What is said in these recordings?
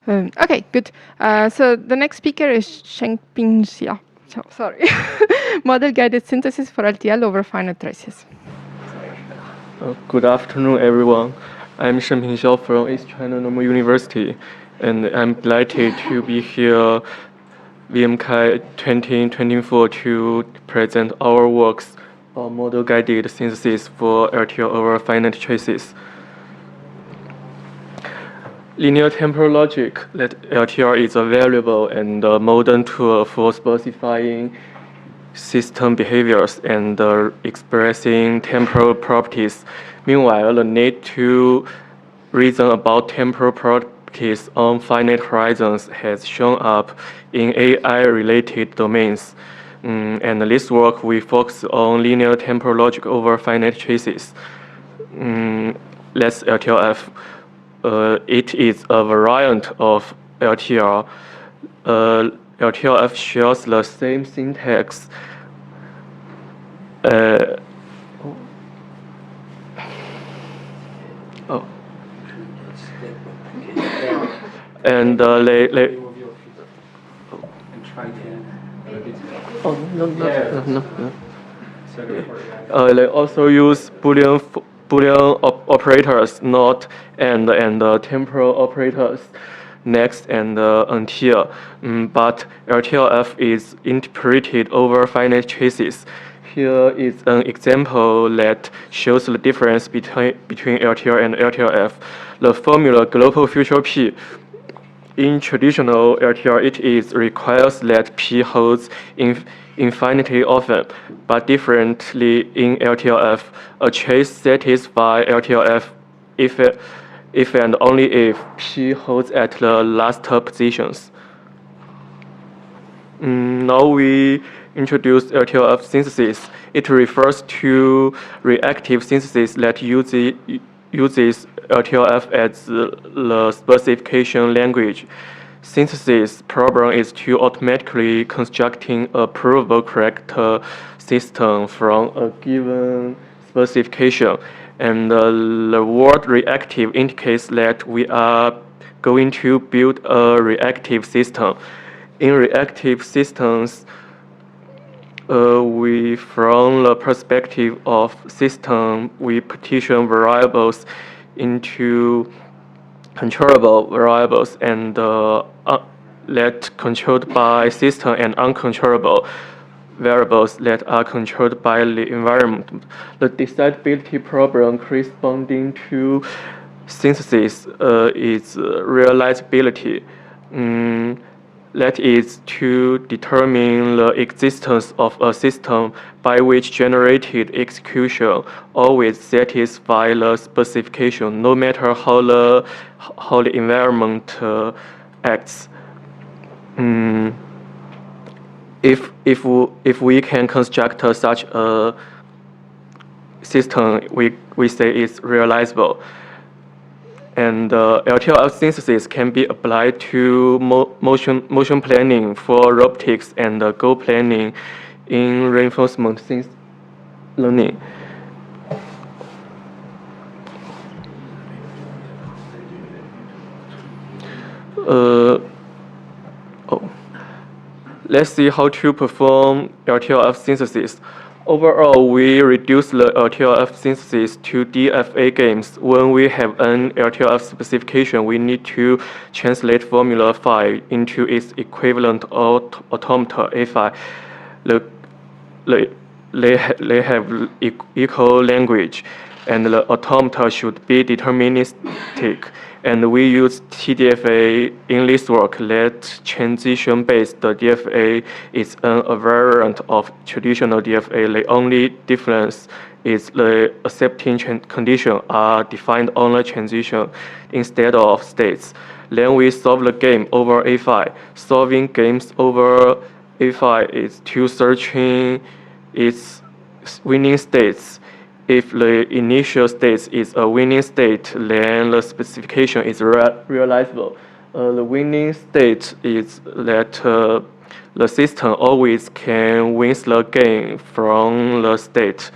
Okay, good. So the next speaker is Shengping Xiao. So, sorry. Model-guided synthesis for LTL over finite traces. Good afternoon, everyone. I'm Shengping Xiao from East China Normal University, and I'm delighted to be here VMCAI 2024 to present our works on model-guided synthesis for LTL over finite traces. Linear temporal logic, that LTL is a valuable and modern tool for specifying system behaviors and expressing temporal properties. Meanwhile, the need to reason about temporal properties on finite horizons has shown up in AI-related domains. And this work, we focus on linear temporal logic over finite traces. That's LTLf. It is a variant of LTL. LTLf shares the same syntax. And they they also use Boolean operators, not and temporal operators, next and until. But LTLf is interpreted over finite traces. Here is an example that shows the difference between LTL and LTLf. The formula global future P. In traditional LTL, it requires that P holds infinitely often, but differently in LTLf, a trace satisfies LTLf if and only if P holds at the last positions. Now we introduce LTLf synthesis. It refers to reactive synthesis that uses LTLf as the specification language. Synthesis problem is to automatically constructing a provable character system from a given specification. And the word reactive indicates that we are going to build a reactive system. In reactive systems, from the perspective of system, we partition variables into controllable variables and that controlled by system and uncontrollable variables that are controlled by the environment. The decidability problem corresponding to synthesis is realizability. That is to determine the existence of a system by which generated execution always satisfies the specification, no matter how the environment acts. If we can construct such a system, we say it's realizable. And LTLf synthesis can be applied to motion planning for robotics and goal planning in reinforcement learning. Let's see how to perform LTLf synthesis. Overall, we reduce the LTLf synthesis to DFA games. When we have an LTLf specification, we need to translate formula phi into its equivalent automata A phi. They have equal language, and the automata should be deterministic. And we use TDFA in this work. That transition-based DFA is a variant of traditional DFA. The only difference is the accepting conditions are defined on the transition instead of states. Then we solve the game over A phi. Solving games over A phi is to searching its winning states. If the initial state is a winning state, then the specification is realizable. The winning state is that the system always can win the game from the state.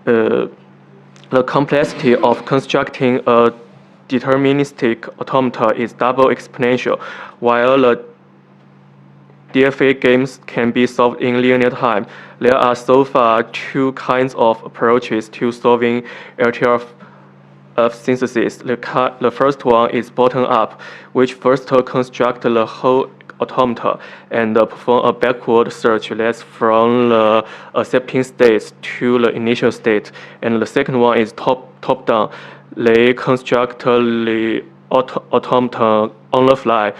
The complexity of constructing a deterministic automata is double exponential, while the DFA games can be solved in linear time. There are so far two kinds of approaches to solving LTL of synthesis. The first one is bottom-up, which first construct the whole automata and perform a backward search that's from the accepting state to the initial state. And the second one is top-down. They construct the automata on the fly.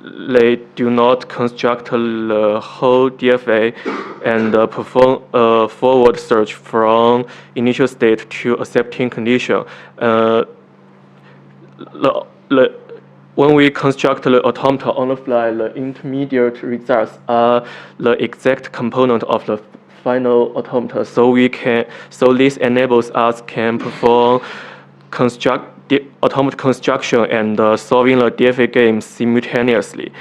They do not construct the whole DFA and perform a forward search from initial state to accepting condition. When we construct the automata on the fly, the intermediate results are the exact component of the final automata. So this enables us can perform automata construction and solving the DFA game simultaneously.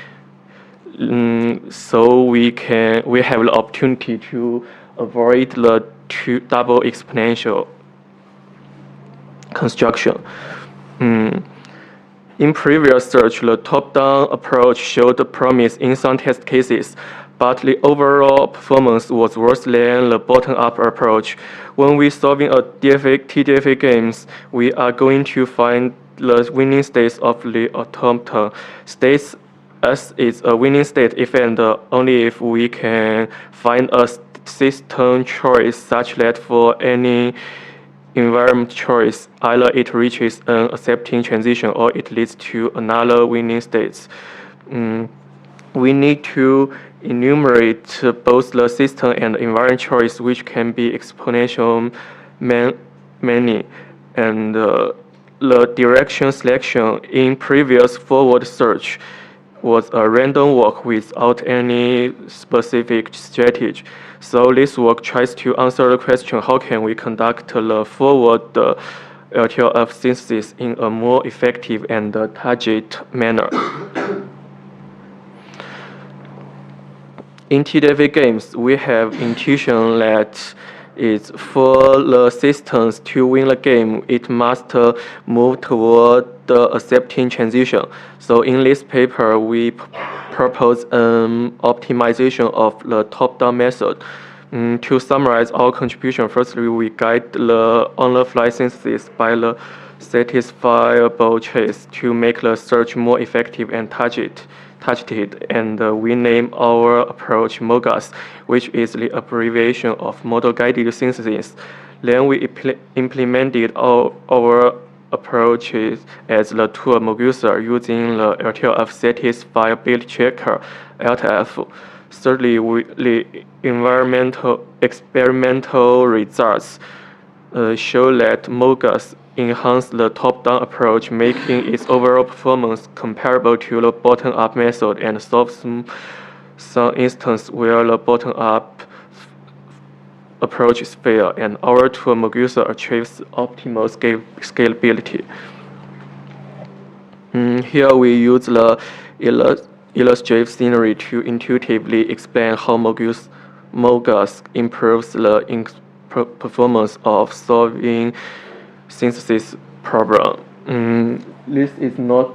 So we have the opportunity to avoid the double exponential construction. In previous search, the top-down approach showed promise in some test cases, but the overall performance was worse than the bottom-up approach. When we solving a TDFA games, we are going to find the winning states of the automata. States S is a winning state if and only if we can find a system choice such that for any environment choice, either it reaches an accepting transition or it leads to another winning state. We need to enumerate both the system and environment choice, which can be exponential many, and the direction selection in previous forward search was a random walk without any specific strategy. So this work tries to answer the question, how can we conduct the forward LTLf synthesis in a more effective and target manner? In TDFA games, we have intuition that it's for the systems to win the game, it must move toward the accepting transition. So in this paper, we propose an optimization of the top-down method. To summarize our contribution, firstly, we guide the on-the-fly synthesis by the satisfiable chase to make the search more effective and targeted, and we name our approach MoGuS, which is the abbreviation of model-guided synthesis. Then we implemented our approaches as the tool MoGuS using the LTLf satisfiability checker, LTLf. Thirdly, the experimental results show that MoGuS enhance the top-down approach, making its overall performance comparable to the bottom-up method and solves some instances where the bottom-up approach is fail, and our tool MoGuS achieves optimal scalability. Here we use the illustrative scenery to intuitively explain how MoGuS improves the performance of solving synthesis problem. This is not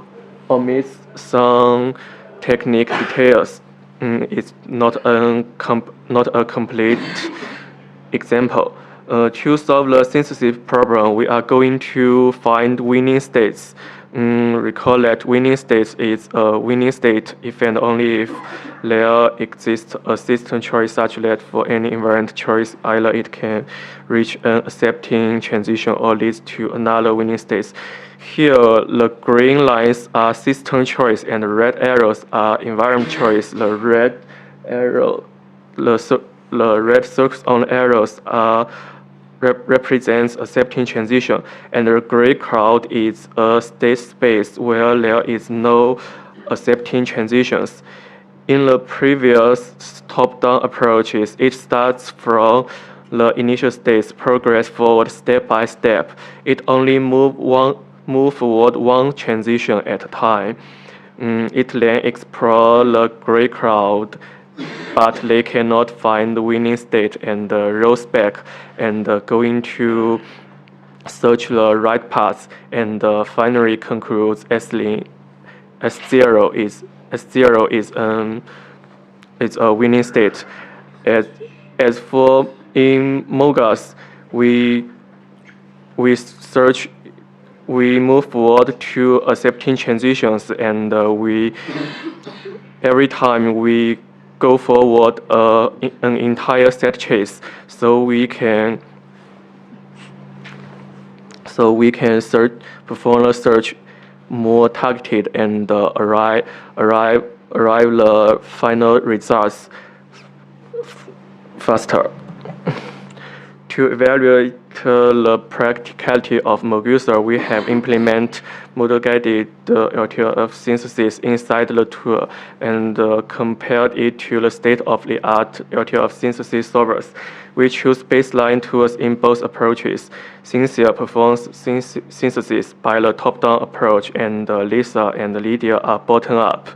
omits some technique details. It's not a complete example. To solve the synthesis problem, we are going to find winning states. Recall that winning state is a winning state if and only if there exists a system choice such that for any invariant choice, either it can reach an accepting transition or leads to another winning state. Here, the green lines are system choice and the red arrows are environment choice. The red circles on the arrows are represents accepting transition, and the gray cloud is a state space where there is no accepting transitions. In the previous top-down approaches, it starts from the initial states, progress forward step by step. It only move forward one transition at a time. It then explores the gray cloud, but they cannot find the winning state and rolls back and going to search the right path, and finally concludes S0 is a winning state. As for in MoGuS, we move forward to accepting transitions, and every time we go forward an entire set chase, so we can perform a search more targeted and arrive the final results faster. To evaluate the practicality of MoGuS, we have implemented model-guided LTLf synthesis inside the tool and compared it to the state-of-the-art LTLf synthesis solvers. We choose baseline tools in both approaches. Xinyue performs synthesis by the top-down approach, and Lisa and Lydia are bottom-up.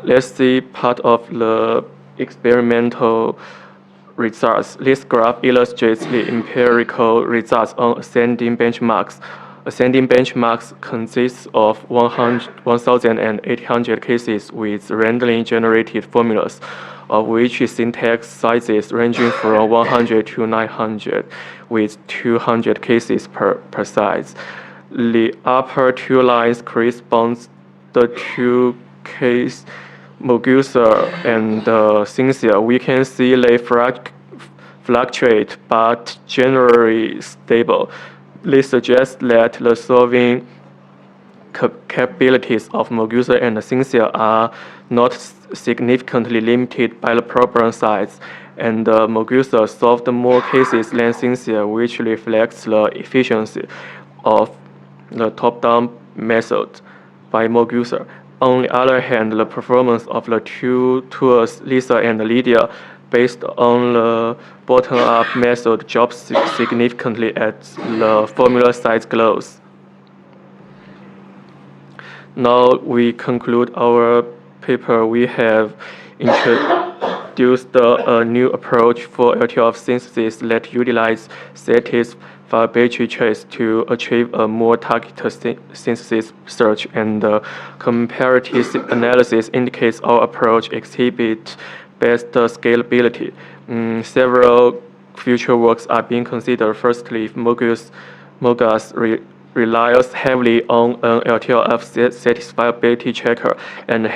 Let's see part of the experimental results. This graph illustrates the empirical results on ascending benchmarks. Ascending benchmarks consists of 1,800 cases with randomly generated formulas, of which syntax sizes ranging from 100 to 900, with 200 cases per size. The upper two lines correspond the two case MoGuS and Xinyue. We can see they fluctuate but generally stable. This suggests that the solving capabilities of MoGuS and Xinyue are not significantly limited by the problem size, and MoGuS solved more cases than Xinyue, which reflects the efficiency of the top-down method by MoGuS. On the other hand, the performance of the two tools, Lisa and Lydia, based on the bottom-up method, drops significantly as the formula size grows. Now we conclude our paper. We have introduced a new approach for LTLf synthesis that utilizes satisfiability trace to achieve a more targeted synthesis search, and comparative analysis indicates our approach exhibits best scalability. Several future works are being considered. Firstly, if MoGuS relies heavily on an LTLf satisfiability checker, and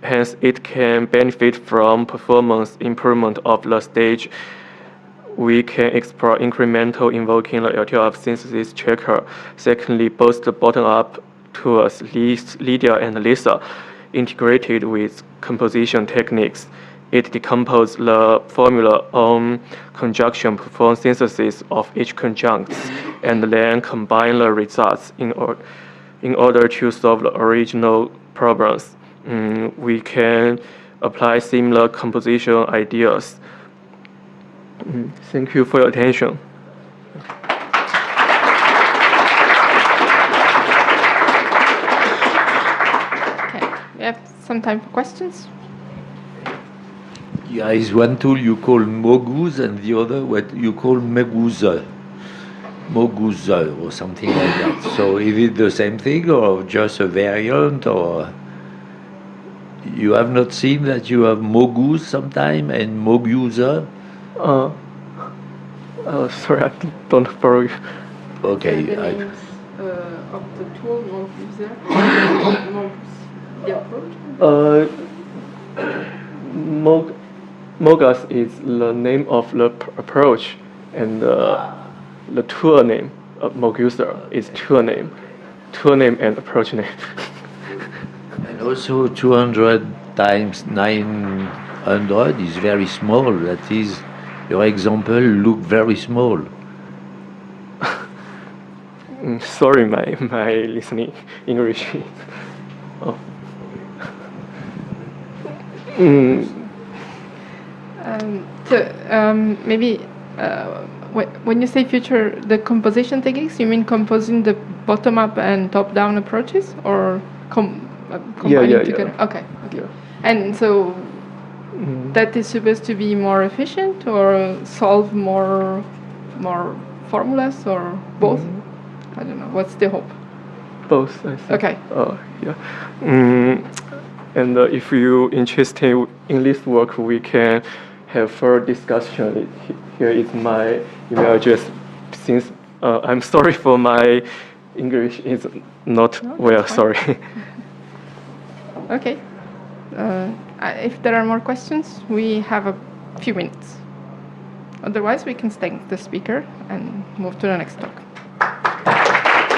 hence it can benefit from performance improvement of the stage. We can explore incremental invoking the LTLf synthesis checker. Secondly, both the bottom-up tools, Lydia and Lisa, integrated with composition techniques. It decomposes the formula on conjunction, perform synthesis of each conjunct, and then combine the results in order to solve the original problems. We can apply similar composition ideas. Thank you for your attention. Okay, we have some time for questions. Yeah, is one tool you call MoGuS and the other what you call MoGuS or something like that. So is it the same thing or just a variant, or you have not seen that you have MoGuS sometime and MoGuS? Sorry, I don't follow you. Okay. The names of the tool, MoGuS, the approach? MoGuS is the name of the approach, and the tool name of MoGuS is tool name and approach name. And also 200 times 900 is very small. That is, your example look very small. Sorry, my listening English. Oh. Maybe when you say future, the composition techniques, you mean composing the bottom-up and top-down approaches, or combining together? Yeah. Okay. Yeah. And so that is supposed to be more efficient or solve more more formulas or both? I don't know. What's the hope? Both, I think. Okay. Yeah. And if you're interested in this work, we can have further discussion. Here is my email address. Since I'm sorry for my English is not well, fine. sorry. Okay. If there are more questions, we have a few minutes. Otherwise, we can thank the speaker and move to the next talk.